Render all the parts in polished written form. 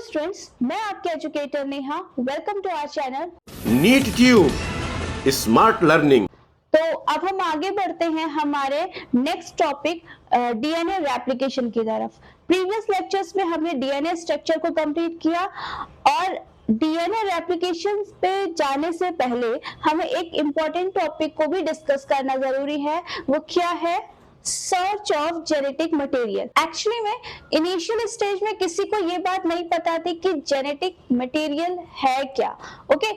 Students, मैं आपके educator Neha. Welcome to our channel NEET tube smart learning. तो अब हम आगे बढ़ते हैं हमारे नेक्स्ट टॉपिक डीएनए रेप्लिकेशन की तरफ। प्रीवियस लेक्चर्स में हमने डीएनए स्ट्रक्चर को कंप्लीट किया और डीएनए रेप्लिकेशन पे जाने से पहले हमें एक इम्पोर्टेंट टॉपिक को भी डिस्कस करना जरूरी है। वो क्या है? Search of genetic material. Actually में इनिशियल स्टेज में किसी को ये बात नहीं पता थी कि जेनेटिक मटेरियल है क्या। ओके,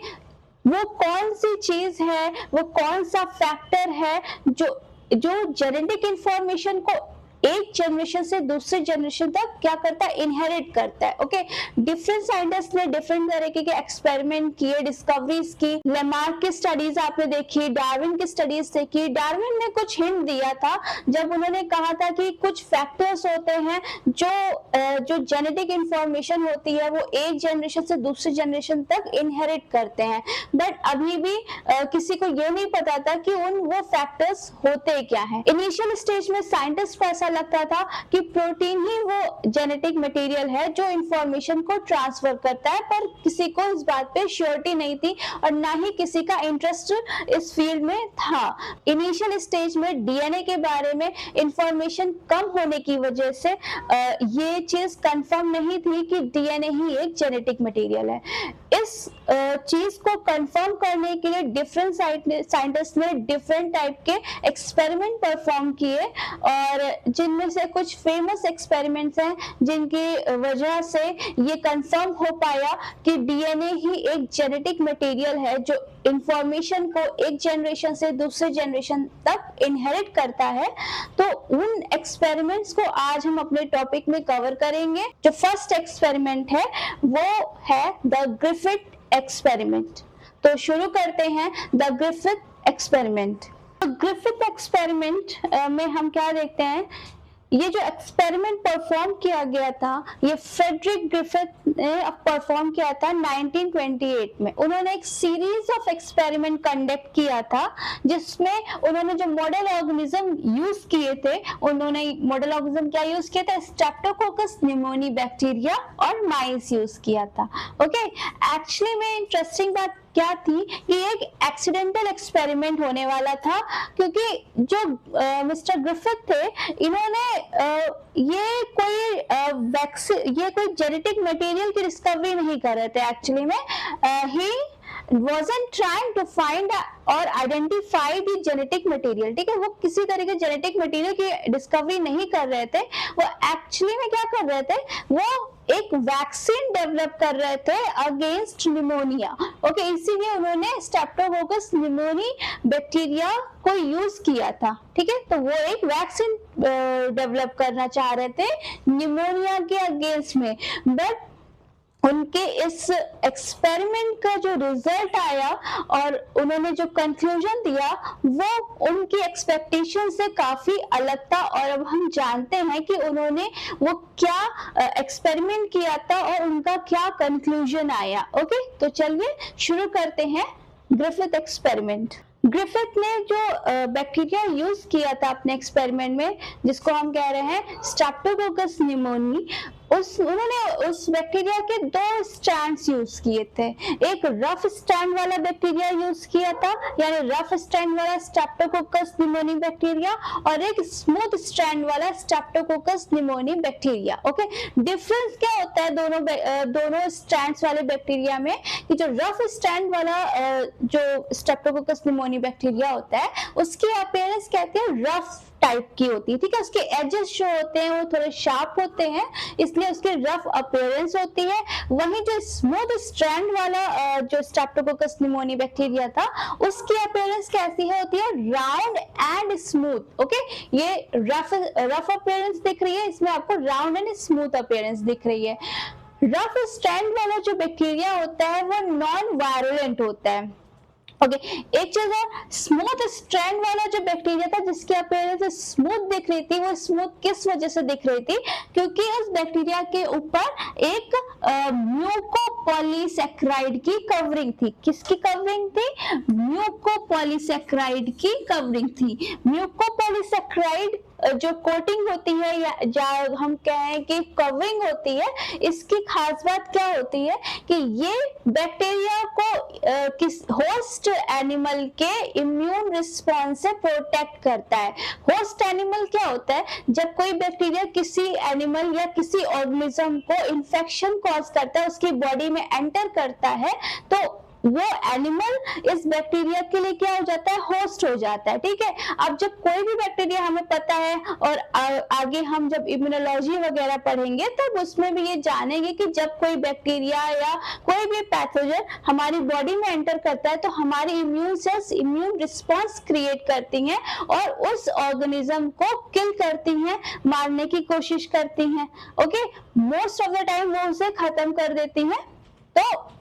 वो कौन सी चीज है, वो कौन सा फैक्टर है जो जेनेटिक इंफॉर्मेशन को एक जनरेशन से दूसरे जनरेशन तक क्या करता है? इनहेरिट करता है। ओके, डिफरेंट साइंटिस्ट ने डिफरेंट तरीके के एक्सपेरिमेंट किए, डिस्कवरीज की। लेमार्क की स्टडीज आपने देखी, डार्विन की स्टडीज देखी। डार्विन ने कुछ हिंट दिया था जब उन्होंने कहा था कि कुछ फैक्टर्स होते हैं जो जेनेटिक इंफॉर्मेशन होती है वो एक जनरेशन से दूसरे जनरेशन तक इनहेरिट करते हैं। बट अभी भी किसी को ये नहीं पता था कि वो फैक्टर्स होते क्या है। इनिशियल स्टेज में साइंटिस्ट को ऐसा लगता था कि प्रोटीन ही वो जेनेटिक मटेरियल है जो इंफॉर्मेशन को ट्रांसफर करता है, पर किसी को इस बात पे श्योरिटी नहीं थी और ना ही किसी का इंटरेस्ट इस फील्ड में था। इनिशियल स्टेज में डीएनए के बारे में इंफॉर्मेशन कम होने की वजह से ये चीज कंफर्म नहीं थी कि डीएनए ही एक जेनेटिक मटेरियल है। इस चीज को कंफर्म करने के लिए डिफरेंट साइंटिस्ट ने डिफरेंट टाइप के एक्सपेरिमेंट परफॉर्म किए और जिनमें से कुछ फेमस एक्सपेरिमेंट्स हैं जिनकी वजह से ये कंफर्म हो पाया कि डीएनए ही एक जेनेटिक मटेरियल है जो इंफॉर्मेशन को एक जनरेशन से दूसरे जनरेशन तक इनहेरिट करता है। तो उन एक्सपेरिमेंट्स को आज हम अपने टॉपिक में कवर करेंगे। जो फर्स्ट एक्सपेरिमेंट है वो है द ग्रिफिथ एक्सपेरिमेंट। तो शुरू करते हैं the Griffith experiment. Griffith experiment में हम क्या देखते हैं? ये जो एक्सपेरिमेंट परफॉर्म किया गया था ये फ्रेडरिक ग्रिफिथ ने परफॉर्म किया था 1928 में। उन्होंने एक सीरीज ऑफ एक्सपेरिमेंट कंडक्ट किया था जिसमें उन्होंने जो मॉडल ऑर्गेनिज्म यूज किए थे, उन्होंने मॉडल ऑर्गेनिज्म क्या यूज किया था? स्ट्रेप्टोकोकस निमोनी बैक्टीरिया और माइस यूज किया था। ओके, एक्चुअली में इंटरेस्टिंग बात क्या थी कि एक एक्सीडेंटल एक्सपेरिमेंट होने वाला था क्योंकि जो मिस्टर ग्रिफिथ थे इन्होंने ये कोई जेनेटिक मटेरियल की डिस्कवरी नहीं कर रहे थे। एक्चुअली में ही wasn't trying to find or identify the genetic material। ठीक है, वो किसी तरह के जेनेटिक मटेरियल की डिस्कवरी नहीं कर रहे थे। वो एक्चुअली में क्या कर रहे थे? वो एक वैक्सीन डेवलप कर रहे थे अगेंस्ट निमोनिया। ओके, इसीलिए उन्होंने स्ट्रेप्टोकोकस निमोनी बैक्टीरिया को यूज किया था। ठीक है, तो वो एक वैक्सीन डेवलप करना चाह रहे थे निमोनिया के अगेंस्ट में। बट उनके इस एक्सपेरिमेंट का जो रिजल्ट आया और उन्होंने जो कंक्लूजन दिया वो उनकी एक्सपेक्टेशन से काफी अलग था। और अब हम जानते हैं कि उन्होंने वो क्या एक्सपेरिमेंट किया था और उनका क्या कंक्लूजन आया। ओके, तो चलिए शुरू करते हैं ग्रिफिथ एक्सपेरिमेंट। ग्रिफिथ ने जो बैक्टीरिया यूज किया था अपने एक्सपेरिमेंट में जिसको हम कह रहे हैं स्ट्रेप्टोकोकस निमोनी, उन्होंने उस बैक्टीरिया के दो स्ट्रैंड्स यूज किए थे। एक रफ स्ट्रैंड वाला बैक्टीरिया यूज किया था, यानी रफ स्ट्रैंड वाला स्ट्रेप्टोकोकस निमोनी बैक्टीरिया, और एक स्मूथ स्ट्रैंड वाला Streptococcus pneumoniae bacteria. Okay, difference क्या होता है दोनों स्ट्रैंड्स वाले बैक्टीरिया में? कि जो रफ स्ट्रैंड वाला जो स्ट्रेप्टोकोकस निमोनी बैक्टीरिया होता है उसकी अपीयरेंस कहते हैं रफ टाइप की होती है। ठीक है, उसके एजेस जो होते हैं वो थोड़े शार्प होते हैं, इसलिए उसकी रफ अपीयरेंस होती है। वहीं जो स्मूथ स्ट्रैंड वाला जो स्ट्रेप्टोकोकस निमोनी बैक्टीरिया था उसकी अपीयरेंस कैसी है? होती है राउंड एंड स्मूथ। ओके, ये रफ अपीयरेंस दिख रही है, इसमें आपको राउंड एंड स्मूथ अपीयरेंस दिख रही है। रफ स्ट्रैंड वाला जो बैक्टीरिया होता है वो नॉन वायरुलेंट होता है। ओके, एक चीज और, स्मूथ स्ट्रैंड वाला जो बैक्टीरिया था जिसकी अपीयरेंस स्मूथ दिख रही थी, वो स्मूथ किस वजह से दिख रही थी? क्योंकि उस बैक्टीरिया के ऊपर एक म्यूको म्यूकोपॉलीसैकेराइड की कवरिंग थी। किसकी कवरिंग थी? म्यूकोपॉलीसैकेराइड की कवरिंग थी। म्यूकोपॉलीसैकेराइड जो कोटिंग होती है या हम कहें कि कवरिंग होती है, इसकी खास बात क्या होती है कि ये बैक्टीरिया को किस होस्ट एनिमल के इम्यून रिस्पॉन्स से प्रोटेक्ट करता है। होस्ट एनिमल क्या होता है? जब कोई बैक्टीरिया किसी एनिमल या किसी ऑर्गेनिज्म को इन्फेक्शन कॉज करता है, उसकी बॉडी में एंटर करता है, तो वो एनिमल इस बैक्टीरिया के लिए क्या हो जाता है? होस्ट हो जाता है। ठीक है, अब जब कोई भी बैक्टीरिया हमें पता है और आगे हम जब इम्यूनोलॉजी वगैरह पढ़ेंगे तब उसमें भी ये जानेंगे कि जब कोई बैक्टीरिया या कोई भी पैथोजन हमारी बॉडी में एंटर करता है तो हमारी immune cells immune response create करती हैं और उस ऑर्गेनिज्म को किल करती हैं, मारने की कोशिश करती हैं। Okay, most of the time वो उसे खत्म कर देती हैं। तो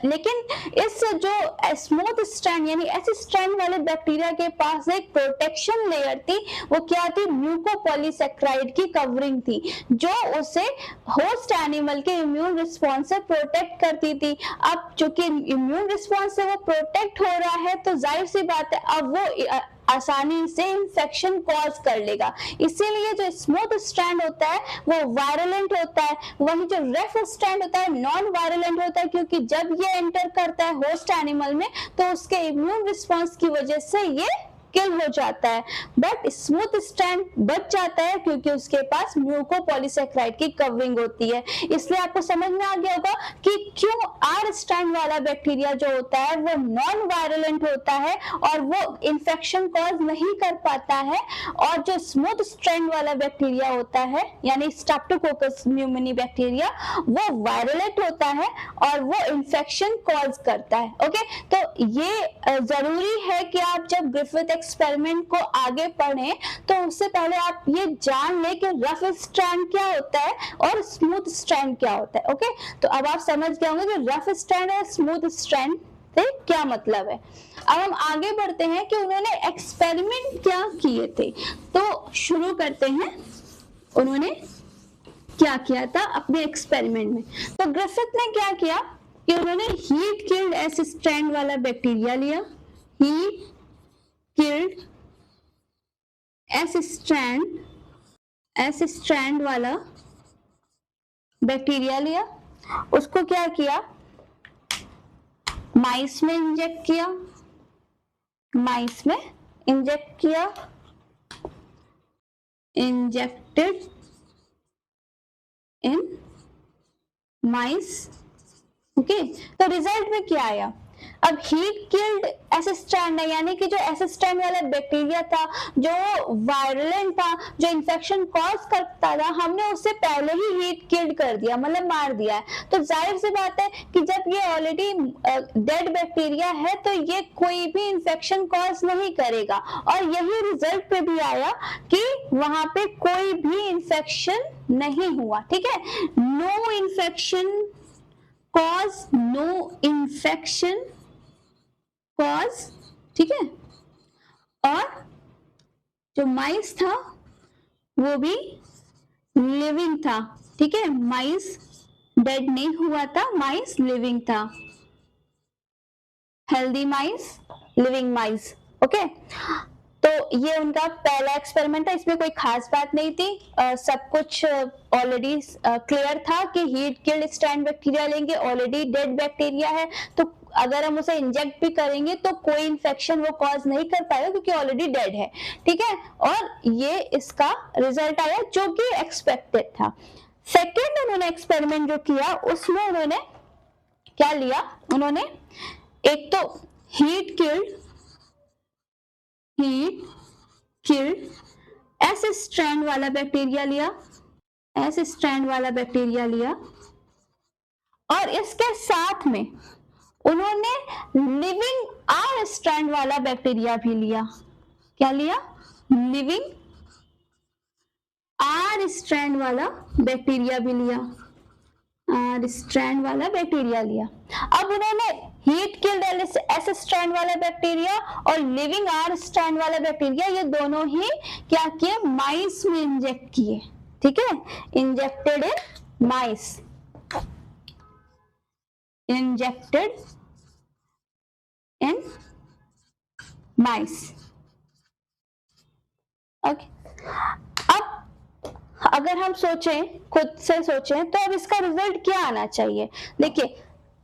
लेकिन इस जो स्मूथ स्ट्रैंड यानी ऐसे स्ट्रैंड वाले बैक्टीरिया के पास एक प्रोटेक्शन लेयर थी। वो क्या थी? म्यूकोपॉलीसैकेराइड की कवरिंग थी जो उसे होस्ट एनिमल के इम्यून रिस्पॉन्स से प्रोटेक्ट करती थी। अब चूंकि इम्यून रिस्पॉन्स से वो प्रोटेक्ट हो रहा है तो जाहिर सी बात है अब वो आसानी से इंफेक्शन कॉज कर लेगा। इसीलिए जो स्मूथ स्ट्रैंड होता है वो वायरुलेंट होता है, वही जो रफ स्ट्रैंड होता है नॉन वायरुलेंट होता है, क्योंकि जब ये एंटर करता है होस्ट एनिमल में तो उसके इम्यून रिस्पॉन्स की वजह से ये किल हो जाता है। बट स्मूथ स्ट्रैंड बच जाता है क्योंकि उसके पास म्यूकोपॉलीसैकेराइड की कवरिंग होती है। इसलिए आपको समझ में आ गया होगा कि क्यों आर स्ट्रैंड वाला बैक्टीरिया जो होता है वो नॉन वायरुलेंट होता है और वो इन्फेक्शन कॉज नहीं कर पाता है, और जो स्मूथ स्ट्रैंड वाला बैक्टीरिया होता है यानी स्ट्रेप्टोकोकस न्यूमोनी बैक्टीरिया वो वायरुलेंट होता है और वो इन्फेक्शन कॉज करता है। ओके, तो ये जरूरी है कि आप जब ग्रिफिथ एक्सपेरिमेंट को आगे पढ़ें तो उससे पहले आप ये जान लें कि रफ स्ट्रैंड क्या होता है और स्मूथ स्ट्रैंड क्या होता है। ओके, तो अब आप समझ गए होंगे कि रफ स्ट्रैंड और स्मूथ स्ट्रैंड से क्या मतलब है। अब हम आगे बढ़ते हैं कि उन्होंने एक्सपेरिमेंट क्या किए थे। तो शुरू करते हैं, उन्होंने क्या किया था अपने एक्सपेरिमेंट में। तो ग्रिफिथ ने क्या किया कि उन्होंने हीट किल्ड एस स्ट्रैंड वाला बैक्टीरिया लिया, हीट किल्ड एस स्ट्रैंड वाला बैक्टीरिया लिया, उसको क्या किया? माइस में इंजेक्ट किया, इंजेक्टेड इन माइस। ओके, तो रिजल्ट में क्या आया? अब हीट किल्ड एस स्ट्रैंड है यानी कि जो एस स्ट्रैंड वाला बैक्टीरिया था जो वायरुलेंट था, जो इन्फेक्शन कॉज करता था, हमने उससे पहले ही हीट किल्ड कर दिया, मतलब मार दिया है। तो जाहिर सी बात है कि जब ये ऑलरेडी डेड बैक्टीरिया है तो ये कोई भी इन्फेक्शन कॉज नहीं करेगा, और यही रिजल्ट पे भी आया कि वहां पे कोई भी इन्फेक्शन नहीं हुआ। ठीक है, नो इन्फेक्शन कॉज, ठीक है, और जो माइस था वो भी लिविंग था। ठीक है, माइस डेड नहीं हुआ था, माइस लिविंग था, हेल्दी माइस, लिविंग माइस। ओके, तो ये उनका पहला एक्सपेरिमेंट था, इसमें कोई खास बात नहीं थी, सब कुछ ऑलरेडी क्लियर था कि हीट किल्ड स्ट्रैंड बैक्टीरिया लेंगे, ऑलरेडी डेड बैक्टीरिया है, तो अगर हम उसे इंजेक्ट भी करेंगे तो कोई इन्फेक्शन वो कॉज नहीं कर पाएगा क्योंकि ऑलरेडी डेड है। ठीक है, और ये इसका रिजल्ट आया जो कि एक्सपेक्टेड था। सेकेंड उन्होंने एक्सपेरिमेंट जो किया उसमें उन्होंने क्या लिया? उन्होंने एक तो हीट किल्ड एस स्ट्रैंड वाला बैक्टीरिया लिया, और इसके साथ में उन्होंने लिविंग आर स्ट्रैंड वाला बैक्टीरिया भी लिया। क्या लिया? लिविंग आर स्ट्रैंड वाला बैक्टीरिया भी लिया, अब उन्होंने हीट किल्ड एस स्ट्रैंड वाला बैक्टीरिया और लिविंग आर स्ट्रैंड वाला बैक्टीरिया ये दोनों ही क्या किए? माइस में इंजेक्ट किए। ठीक है, injected in mice. injected in mice. Okay, अब अगर हम सोचें, खुद से सोचें, तो अब इसका रिजल्ट क्या आना चाहिए? देखिए,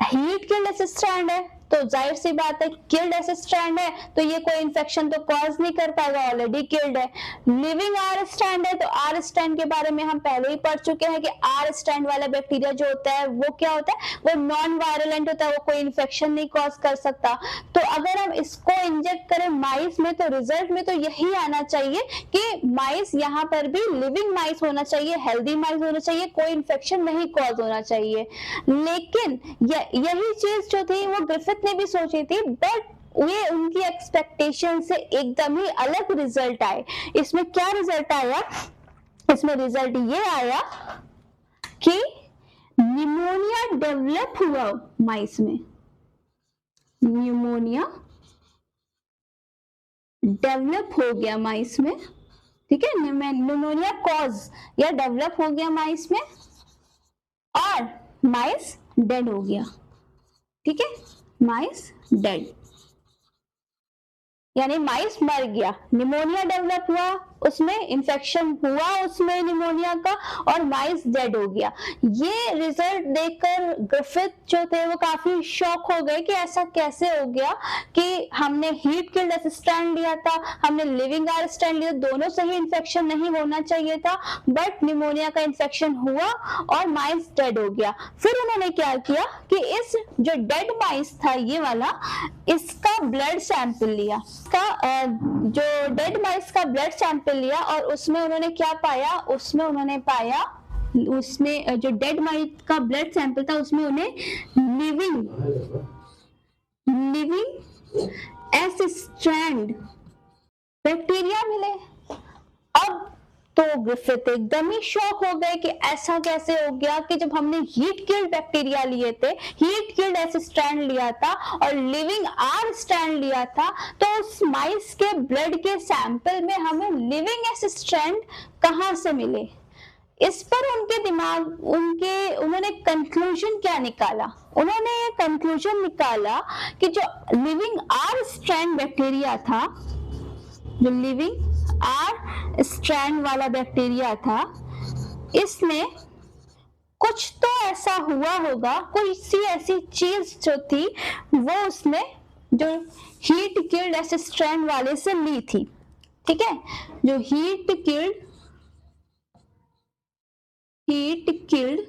हीट किल्ड एसिस्टेंट है तो जाहिर सी बात है, किल्ड एसिस्टेंट है तो ये कोई इन्फेक्शन तो कॉज नहीं कर पाएगा, ऑलरेडी किल्ड है। लिविंग आर स्टैंड है तो आर स्टैंड के बारे में हम पहले ही पढ़ चुके हैं कि आर स्टैंड वाला बैक्टीरिया जो होता है वो क्या होता है, वो नॉन वायरलेंट होता है, वो कोई इन्फेक्शन नहीं कॉज कर सकता। तो अगर हम इसको इंजेक्ट करें माइस में तो रिजल्ट में तो यही आना चाहिए कि माइस यहाँ पर भी लिविंग माइस होना चाहिए, हेल्दी माइस होना चाहिए, कोई इन्फेक्शन नहीं कॉज होना चाहिए। लेकिन यही चीज जो थी वो ग्रिफिथ ने भी सोची थी, बट ये उनकी एक्सपेक्टेशन से एकदम ही अलग रिजल्ट आए। इसमें क्या रिजल्ट आया? इसमें रिजल्ट ये आया कि निमोनिया डेवलप हुआ माइस में, निमोनिया डेवलप हो गया माइस में, ठीक है, निमोनिया कॉज या डेवलप हो गया माइस में, और माइस डेड हो गया, ठीक है, माइस डेड, यानी माइस मर गया, निमोनिया डेवलप हुआ, उसमें इन्फेक्शन हुआ उसमें निमोनिया का, और माइस डेड हो गया। ये रिजल्ट देखकर ग्रिफिथ जो थे वो काफी शॉक हो गए कि ऐसा कैसे हो गया कि हमने हीट किल्ड एसिस्टेंट लिया था, हमने लिविंग आर स्टैंड लिया, दोनों से ही इन्फेक्शन नहीं होना चाहिए था, बट निमोनिया का इन्फेक्शन हुआ और माइस डेड हो गया। फिर उन्होंने क्या किया कि इस जो डेड माइस था ये वाला, इसका ब्लड सैंपल लिया, जो डेड माइस का ब्लड सैंपल लिया, और उसमें उन्होंने क्या पाया? उसमें उन्होंने पाया, उसमें जो डेड माइस का ब्लड सैंपल था उसमें उन्हें लिविंग एसिस्टेंट बैक्टीरिया मिले। अब तो ग्रिफिथ एकदम ही शॉक हो गए कि ऐसा कैसे हो गया कि जब हमने हीट किल्ड बैक्टीरिया लिए थे, हीट किल्ड एसिस्टेंट लिया था और लिविंग आर स्टैंड लिया था, तो उस माइस के ब्लड के सैंपल में हमें लिविंग एसिस्टेंट कहां से मिले? इस पर उन्होंने कंक्लूजन क्या निकाला? उन्होंने ये कंक्लूजन निकाला कि जो लिविंग आर स्ट्रैंड बैक्टीरिया था, जो लिविंग आर स्ट्रैंड वाला बैक्टीरिया था, इसमें कुछ तो ऐसा हुआ होगा, कोई सी ऐसी चीज जो थी वो उसने जो हीट किल्ड एसिस्टेंट वाले से ली थी, ठीक है, जो हीट किल्ड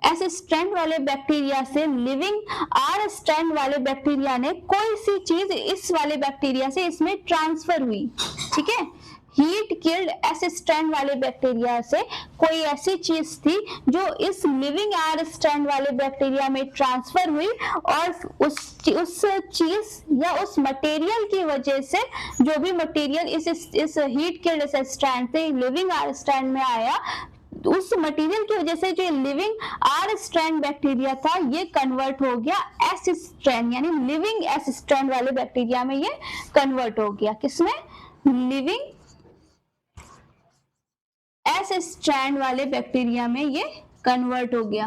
एसिस्टेंट वाले बैक्टीरिया से लिविंग आर स्टैंड वाले बैक्टीरिया ने कोई सी चीज इस वाले बैक्टीरिया से इसमें ट्रांसफर हुई, ठीक है, हीट किल्ड एसिस्टेंट वाले बैक्टीरिया से कोई ऐसी चीज थी जो इस लिविंग आर स्टैंड वाले बैक्टीरिया में ट्रांसफर हुई, और उस चीज या उस मटेरियल की वजह से, जो भी मटेरियल इस हीट किल्ड एसिस्टेंट से लिविंग आर स्टैंड में आया, उस मटेरियल की वजह से जो लिविंग आर स्ट्रैंड बैक्टीरिया था ये कन्वर्ट हो गया एसिस्टेंट, यानी लिविंग एसिस्टेंट वाले बैक्टीरिया में ये कन्वर्ट हो गया। किसमें? लिविंग एसिस्टेंट वाले बैक्टीरिया में ये कन्वर्ट हो गया।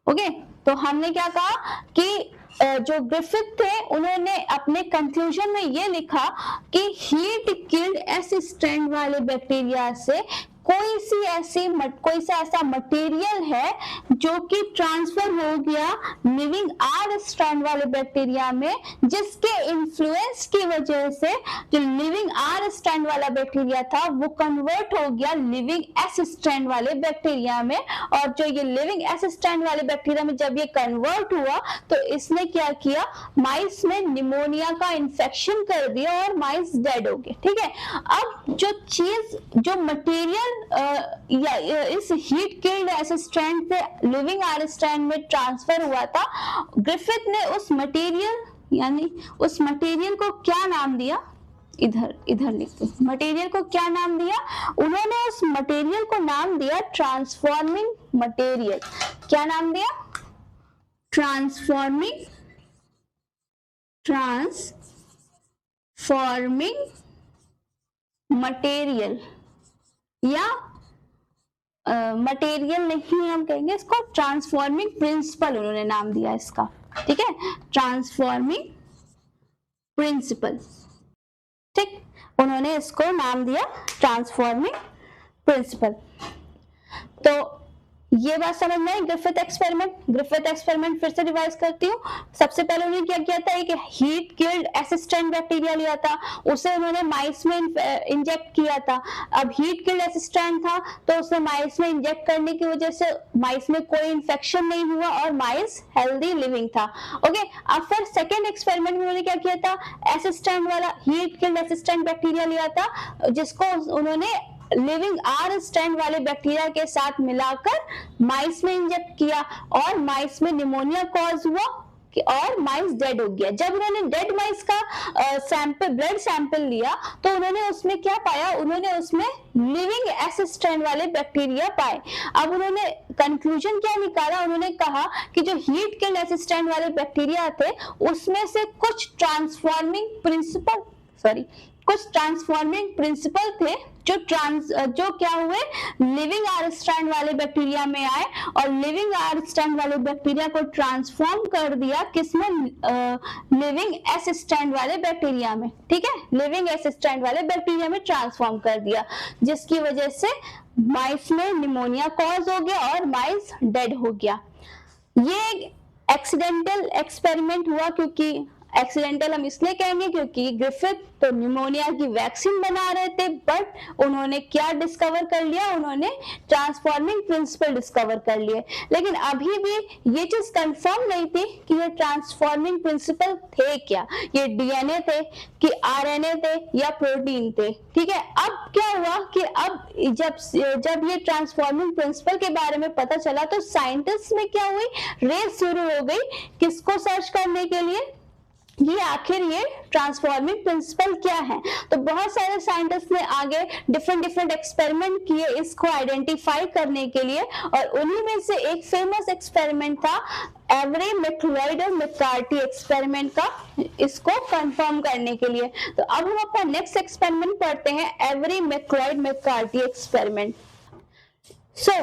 ओके, तो हमने क्या कहा कि जो ग्रिफिथ थे उन्होंने अपने कंक्लूजन में ये लिखा कि हीट किल्ड एसिस्टेंट वाले बैक्टीरिया से कोई सा ऐसा मटेरियल है जो कि ट्रांसफर हो गया लिविंग आर स्ट्रैंड वाले बैक्टीरिया में, जिसके इन्फ्लुएंस की वजह से जो लिविंग आर स्ट्रैंड वाला बैक्टीरिया था वो कन्वर्ट हो गया लिविंग एस स्ट्रैंड वाले बैक्टीरिया में। और जो ये लिविंग एस स्ट्रैंड वाले बैक्टीरिया में जब ये कन्वर्ट हुआ तो इसने क्या किया, माइस में निमोनिया का इन्फेक्शन कर दिया और माइस डेड हो गए। ठीक है, अब जो मटेरियल या इस हीट किल्ड एसिस्टेंट से लिविंग आर स्ट्रैंड में ट्रांसफर हुआ था, ग्रिफिथ ने उस मटेरियल को क्या नाम दिया, इधर लिखते हैं, मटेरियल को क्या नाम दिया, उन्होंने उस मटेरियल को नाम दिया ट्रांसफॉर्मिंग मटेरियल। क्या नाम दिया? ट्रांसफॉर्मिंग मटेरियल, या मटेरियल नहीं हम कहेंगे इसको, ट्रांसफॉर्मिंग प्रिंसिपल उन्होंने नाम दिया इसका। ठीक है, ट्रांसफॉर्मिंग प्रिंसिपल। ठीक, उन्होंने इसको नाम दिया ट्रांसफॉर्मिंग प्रिंसिपल। तो ये बात समझ में आई। ग्रिफिथ एक्सपेरिमेंट फिर से रिवाइज करती हूँ। सबसे पहले उन्होंने क्या किया था, एक हीट किल्ड असिस्टेंट बैक्टीरिया लिया था, उसे उन्होंने माइस में इंजेक्ट किया था। अब हीट किल्ड असिस्टेंट था तो उसे माइस में इंजेक्ट करने की वजह से माइस में कोई इन्फेक्शन नहीं हुआ और माइस हेल्दी लिविंग था। ओके, अब फिर सेकेंड एक्सपेरिमेंट में उन्होंने क्या किया था, असिस्टेंट वाला हीट किल्ड असिस्टेंट बैक्टीरिया लिया था, जिसको उन्होंने लिविंग आर स्टैंड वाले बैक्टीरिया के साथ मिलाकर माइस में इंजेक्ट किया और माइस में निमोनिया कॉज हुआ और माइस डेड हो गया। जब उन्होंने डेड माइस का ब्लड सैंपल लिया तो उन्होंने उसमें क्या पाया, उन्होंने उसमें लिविंग असिस्टेंट वाले बैक्टीरिया पाए। अब उन्होंने कंक्लूजन क्या निकाला, उन्होंने कहा कि जो हीट किल्ड असिस्टेंट वाले बैक्टीरिया थे उसमें से कुछ ट्रांसफॉर्मिंग प्रिंसिपल थे जो क्या हुए, लिविंग आर स्टैंड वाले बैक्टीरिया में आए और लिविंग आर स्टैंड वाले बैक्टीरिया को ट्रांसफॉर्म कर दिया किसमें, लिविंग एस स्टैंड वाले बैक्टीरिया में। ठीक है, लिविंग एस स्टैंड वाले बैक्टीरिया में ट्रांसफॉर्म कर दिया, जिसकी वजह से माइस में निमोनिया कॉज हो गया और माइस डेड हो गया। ये एक्सीडेंटल एक्सपेरिमेंट हुआ, क्योंकि एक्सीडेंटल हम इसलिए कहेंगे क्योंकि ग्रिफिथ तो निमोनिया की वैक्सीन बना रहे थे, बट उन्होंने क्या डिस्कवर कर लिया, उन्होंने ट्रांसफॉर्मिंग प्रिंसिपल डिस्कवर कर लिए। लेकिन अभी भी ये चीज कंफर्म नहीं थी कि ये ट्रांसफॉर्मिंग प्रिंसिपल थे क्या, ये डीएनए थे कि आरएनए थे या प्रोटीन थे। ठीक है, अब क्या हुआ कि अब जब ये ट्रांसफॉर्मिंग प्रिंसिपल के बारे में पता चला तो साइंटिस्ट में क्या हुई, रेस शुरू हो गई किसको सर्च करने के लिए, ये आखिर ये ट्रांसफॉर्मिंग प्रिंसिपल क्या है। तो बहुत सारे साइंटिस्ट ने आगे डिफरेंट एक्सपेरिमेंट किए इसको आइडेंटिफाई करने के लिए, और उन्हीं में से एक फेमस एक्सपेरिमेंट था एवरी मैक्लोइड और मैककार्टी एक्सपेरिमेंट का, इसको कंफर्म करने के लिए। तो अब हम अपना नेक्स्ट एक्सपेरिमेंट पढ़ते हैं, Avery MacLeod McCarty experiment. So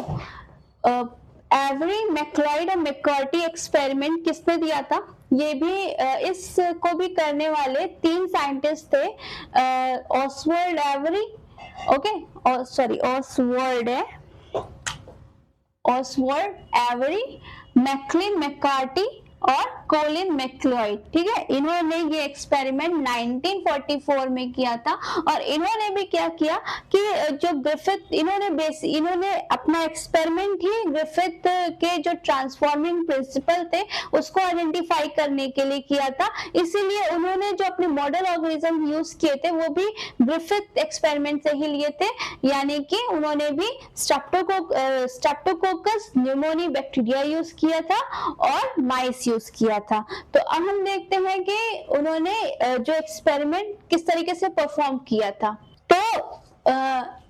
Avery MacLeod और मैककार्टी एक्सपेरिमेंट किसने दिया था, ये भी इसको भी करने वाले 3 साइंटिस्ट थे, Oswald Avery, Oswald Avery, Maclyn McCarty और कोलिन मैक्लोइड। ठीक है, इन्होंने ये एक्सपेरिमेंट 1944 में किया था, और इन्होंने भी क्या किया कि जो ग्रिफिथ, इन्होंने अपना एक्सपेरिमेंट ही ग्रिफिथ के जो ट्रांसफॉर्मिंग प्रिंसिपल थे उसको आइडेंटिफाई करने के लिए किया था। इसीलिए उन्होंने जो अपने मॉडल ऑर्गेनिज्म यूज किए थे वो भी ग्रिफिथ एक्सपेरिमेंट से ही लिए थे, यानी कि उन्होंने भी स्ट्रेप्टोकोकस न्यूमोनी बैक्टीरिया यूज किया था और माइस यूज किया था। तो अब हम देखते हैं कि उन्होंने जो एक्सपेरिमेंट किस तरीके से परफॉर्म किया था। तो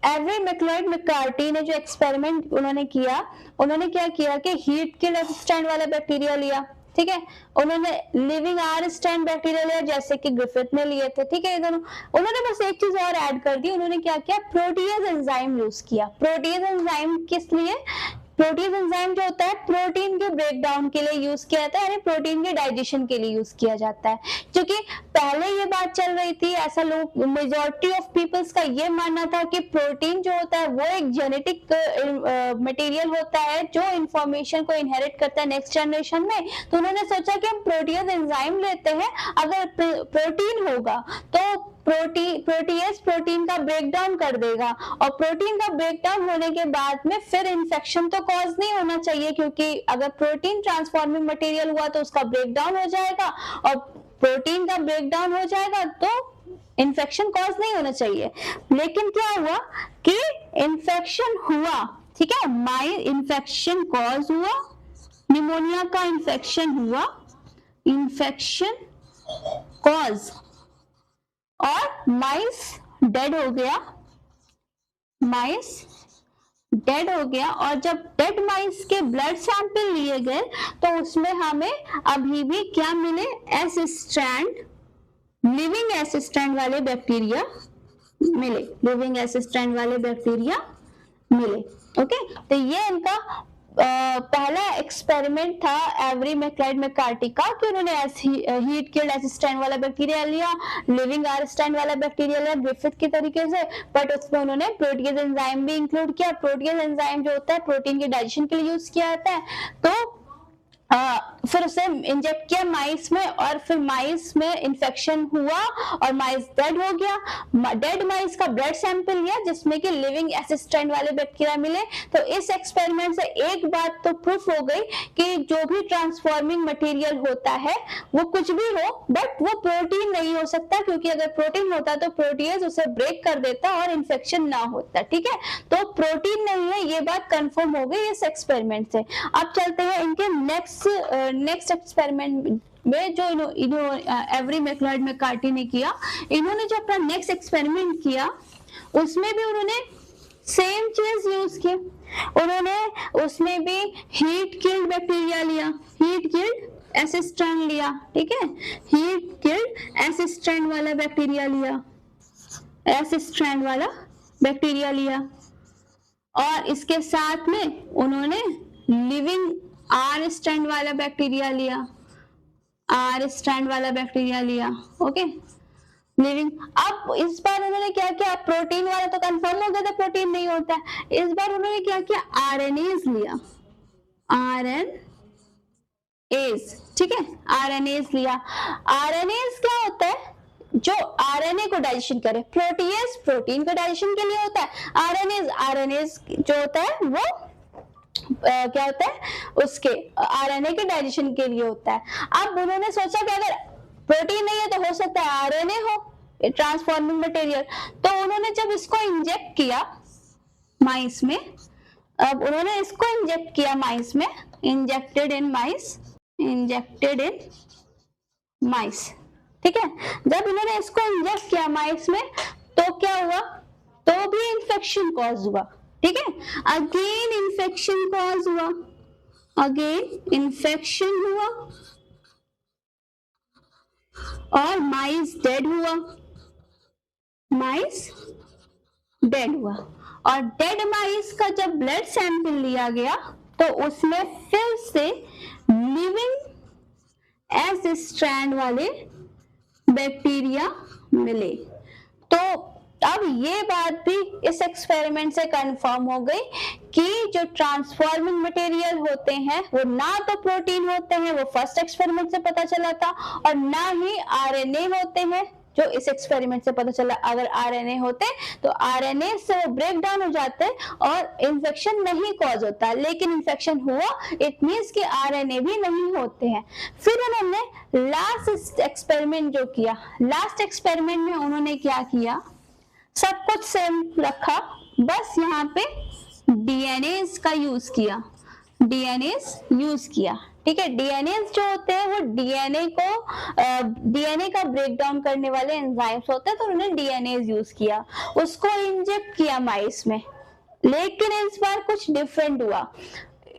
एवरी मैक्लोइड मैककार्टी ने जो एक्सपेरिमेंट उन्होंने क्या किया कि हीट किल्ड असिस्टेंट वाला बैक्टीरिया लिया। ठीक है, उन्होंने लिविंग आर स्टैंड बैक्टीरिया लिया जैसे कि ग्रिफिथ ने लिए थे। ठीक है, दोनों उन्होंने बस एक चीज और ऐड कर दी, उन्होंने क्या किया, प्रोटीज एंजाइम यूज किया। प्रोटीज एंजाइम किस लिए, प्रोटीज एंजाइम जो होता है प्रोटीन के ब्रेकडाउन के लिए यूज किया जाता है, यानी प्रोटीन के डाइजेशन के लिए यूज किया जाता है। क्योंकि पहले ये बात चल रही थी, ऐसा लोग मेजॉरिटी ऑफ पीपल्स का ये मानना था कि प्रोटीन जो होता है वो एक जेनेटिक मटेरियल होता है जो इंफॉर्मेशन को इनहेरिट करता है नेक्स्ट जनरेशन में। तो उन्होंने सोचा कि हम प्रोटीज एंजाइम लेते हैं, अगर प्रोटीन होगा तो प्रोटीएज प्रोटीन का ब्रेकडाउन कर देगा, और प्रोटीन का ब्रेकडाउन होने के बाद में फिर इन्फेक्शन तो कॉज नहीं होना चाहिए, क्योंकि अगर प्रोटीन ट्रांसफॉर्मिंग मटेरियल हुआ तो उसका ब्रेकडाउन हो जाएगा, और प्रोटीन का ब्रेकडाउन हो जाएगा तो इन्फेक्शन कॉज नहीं होना चाहिए। लेकिन क्या हुआ कि इन्फेक्शन हुआ। ठीक है, माइल्ड इन्फेक्शन कॉज हुआ, निमोनिया का इन्फेक्शन हुआ, इन्फेक्शन कॉज, और माइस डेड हो गया। और जब डेड माइस के ब्लड सैंपल लिए गए तो उसमें हमें अभी भी क्या मिले, S strand, living S strand वाले बैक्टीरिया मिले, लिविंग एस स्ट्रैंड वाले बैक्टीरिया मिले। ओके, तो ये इनका पहला एक्सपेरिमेंट था एवरी मैक्लाइड मैकार्टी का कि उन्होंने हीट किल्ड एसिस्टाइन वाला बैक्टीरिया लिया, लिविंग आरस्टाइन वाला बैक्टीरिया लिया ग्रिफिथ के तरीके से, बट उसमें उन्होंने प्रोटीज एंजाइम भी इंक्लूड किया। प्रोटीज एंजाइम जो होता है प्रोटीन के डाइजेशन के लिए यूज किया जाता है। तो फिर उसे इंजेक्ट किया माइस में और फिर माइस में इन्फेक्शन हुआ और माइस डेड हो गया। डेड माइस का ब्लड सैंपल लिया जिसमें कि लिविंग एसिस्टाइन वाले बैक्टीरिया मिले। तो इस एक्सपेरिमेंट से एक बात तो प्रूफ हो गई कि जो भी ट्रांसफॉर्मिंग मटेरियल होता है वो कुछ भी हो बट वो प्रोटीन नहीं हो सकता, क्योंकि अगर प्रोटीन होता तो प्रोटीएज उसे ब्रेक कर देता और इन्फेक्शन ना होता। ठीक है, तो प्रोटीन नहीं है, ये बात कंफर्म हो गई इस एक्सपेरिमेंट से। अब चलते हैं इनके नेक्स्ट एक्सपेरिमेंट में जो एवरी मैक्लाइड मैकार्टी ने किया। इन्होंने जो अपना नेक्स्ट एक्सपेरिमेंट किया उसमें भी उन्होंने सेम चीज यूज की। उन्होंने उसमें भी हीट किल्ड बैक्टीरिया लिया, हीट किल्ड एसिस्टाइन लिया। ठीक है, हीट किल्ड एसिस्टाइन वाला बैक्टीरिया लिया, एसिस्टाइन वाला बैक्टीरिया लिया और इसके साथ में उन्होंने लिविंग आर स्टैंड वाला बैक्टीरिया लिया, आर स्टैंड वाला बैक्टीरिया लिया। Okay, living. अब इस बार उन्होंने क्या किया, प्रोटीन वाला तो कंफर्म हो गया था प्रोटीन नहीं होता है, इस बार उन्होंने क्या किया, आरएनएज लिया, आरएनएज। ठीक है, आरएनएज लिया। आरएनएज क्या होता है, जो आरएनए को डाइजेशन करे। प्रोटीएज प्रोटीन को डाइजेशन के लिए होता है, आरएनएज आरएनएज जो होता है वो क्या होता है, उसके आरएनए के डाइजेशन के लिए होता है। अब उन्होंने सोचा कि अगर प्रोटीन नहीं है तो हो सकता है आरएनए हो, ट्रांसफॉर्मिंग मटेरियल। तो उन्होंने जब इसको इंजेक्ट किया माइस में, अब उन्होंने इसको इंजेक्ट किया माइस में, इंजेक्टेड इन माइस, इंजेक्टेड इन माइस। ठीक है, जब इन्होंने इसको इंजेक्ट किया माइस में तो क्या हुआ, तो भी इंफेक्शन कॉज हुआ। ठीक है, अगेन इंफेक्शन कॉज हुआ, अगेन इंफेक्शन हुआ और माइस डेड हुआ, माइस डेड हुआ। और डेड माइस का जब ब्लड सैंपल लिया गया तो उसमें फिर से लिविंग एस स्ट्रैंड वाले बैक्टीरिया मिले। तो अब ये बात भी इस एक्सपेरिमेंट से कंफर्म हो गई कि जो ट्रांसफॉर्मिंग मटेरियल होते हैं वो ना तो प्रोटीन होते हैं, वो फर्स्ट एक्सपेरिमेंट से पता चला था, और ना ही आरएनए होते हैं जो इस एक्सपेरिमेंट से पता चला। अगर आरएनए होते तो आरएनए से वो ब्रेक डाउन हो जाते और इन्फेक्शन नहीं कॉज होता, लेकिन इन्फेक्शन हुआ, इट मींस कि आरएनए भी नहीं होते हैं। फिर उन्होंने लास्ट एक्सपेरिमेंट जो किया, लास्ट एक्सपेरिमेंट में उन्होंने क्या किया, सब कुछ सेम रखा, बस यहाँ पे डीएनए का यूज किया, डीएनए यूज किया। ठीक है, डीएनए जो होते हैं वो डीएनए का ब्रेक डाउन करने वाले एंजाइम्स होते हैं, तो उन्होंने डीएनए यूज किया, उसको इंजेक्ट किया माइस में। लेकिन इस बार कुछ डिफरेंट हुआ,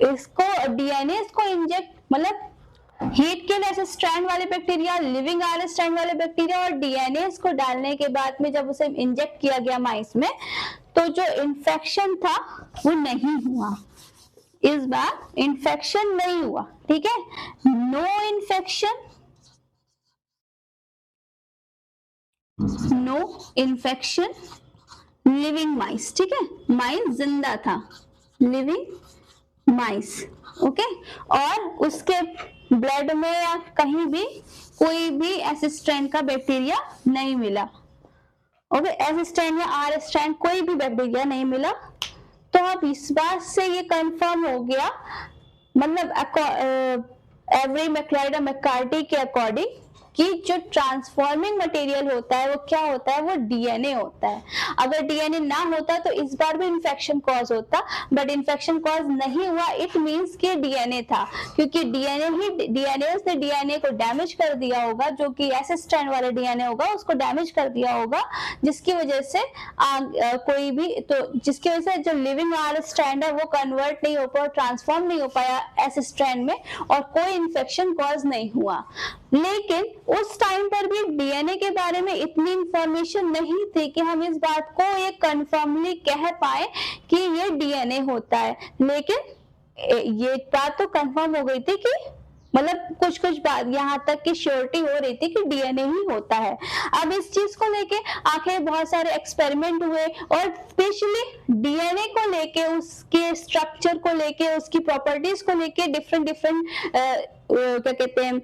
इसको डीएनए को इंजेक्ट मतलब हीट किल्ड ऐसे स्ट्रैंड वाले बैक्टीरिया, लिविंग आर स्ट्रैंड वाले बैक्टीरिया और डीएनए को डालने के बाद में जब उसे इंजेक्ट किया गया माइस में तो जो इन्फेक्शन था वो नहीं हुआ, इस बार इन्फेक्शन नहीं हुआ। ठीक है, no infection, no infection, living mice. ठीक है, माइस जिंदा था, लिविंग माइस। ओके, और उसके ब्लड में या कहीं भी कोई भी ऐसे स्ट्रैंड का बैक्टीरिया नहीं मिला। ओके, ऐसे स्ट्रैंड या आर स्ट्रैंड कोई भी बैक्टीरिया नहीं मिला। तो अब इस बात से ये कंफर्म हो गया, मतलब एवरी मैक्लाइड मैकार्टी के अकॉर्डिंग कि जो ट्रांसफॉर्मिंग मटेरियल होता है वो क्या होता है, वो डीएनए होता है। अगर डीएनए ना होता तो इस बार भी इन्फेक्शन कॉज होता, बट इन्फेक्शन कॉज नहीं हुआ, इट मींस कि डीएनए था, क्योंकि डीएनए ने डीएनए को डैमेज कर दिया होगा, जो कि ऐसे स्ट्रैंड वाला डीएनए होगा उसको डैमेज कर दिया होगा, जिसकी वजह से कोई भी तो जिसकी वजह से जो लिविंग आर स्ट्रैंड है वो कन्वर्ट नहीं हो पाया, ट्रांसफॉर्म नहीं हो पाया ऐसे स्ट्रैंड में, और कोई इन्फेक्शन कॉज नहीं हुआ। लेकिन उस टाइम पर भी डीएनए के बारे में इतनी इंफॉर्मेशन नहीं थी कि हम इस बात को ये कंफर्मली कह पाए कि ये डीएनए होता है। लेकिन ये बात तो कंफर्म हो गई थी कि मतलब कुछ कुछ बात यहाँ तक की श्योरिटी हो रही थी कि डीएनए ही होता है। अब इस चीज को लेके आखिर बहुत सारे एक्सपेरिमेंट हुए और स्पेशली डीएनए को लेके, उसके स्ट्रक्चर को लेके, उसकी प्रॉपर्टीज को लेके डिफरेंट डिफरेंट क्या कहते हैं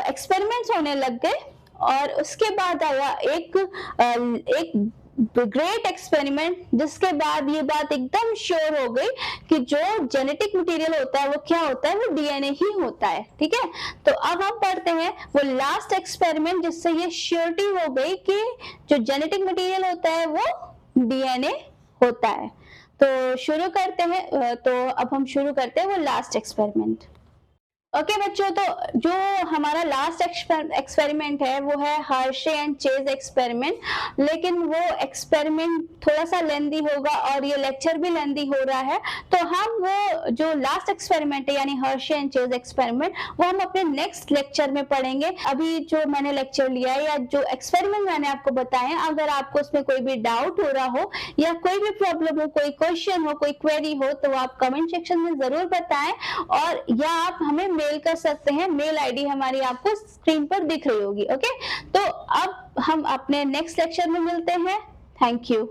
एक्सपेरिमेंट्स होने लग गए। और उसके बाद आया एक ग्रेट एक्सपेरिमेंट, जिसके बाद ये बात एकदम श्योर हो गई कि जो जेनेटिक मटेरियल होता है वो क्या होता है, वो डीएनए ही होता है। ठीक है, तो अब हम पढ़ते हैं वो लास्ट एक्सपेरिमेंट जिससे ये श्योरिटी हो गई कि जो जेनेटिक मटेरियल होता है वो डीएनए होता है। तो शुरू करते हैं, तो अब हम शुरू करते हैं वो लास्ट एक्सपेरिमेंट। ओके बच्चों, तो जो हमारा लास्ट एक्सपेरिमेंट है वो है हर्शे एंड चेज एक्सपेरिमेंट। लेकिन वो एक्सपेरिमेंट थोड़ा सा लेंदी होगा और ये लेक्चर भी लेंदी हो रहा है, तो हम वो जो लास्ट एक्सपेरिमेंट है यानी हर्शे एंड चेज एक्सपेरिमेंट वो हम अपने नेक्स्ट लेक्चर में पढ़ेंगे। अभी जो मैंने लेक्चर लिया है या जो एक्सपेरिमेंट मैंने आपको बताए, अगर आपको उसमें कोई भी डाउट हो रहा हो या कोई भी प्रॉब्लम हो, कोई क्वेश्चन हो, कोई क्वेरी हो, तो आप कमेंट सेक्शन में जरूर बताएं और या आप हमें मेल कर सकते हैं। मेल आईडी हमारी आपको स्क्रीन पर दिख रही होगी। ओके, तो अब हम अपने नेक्स्ट लेक्चर में मिलते हैं। Thank you.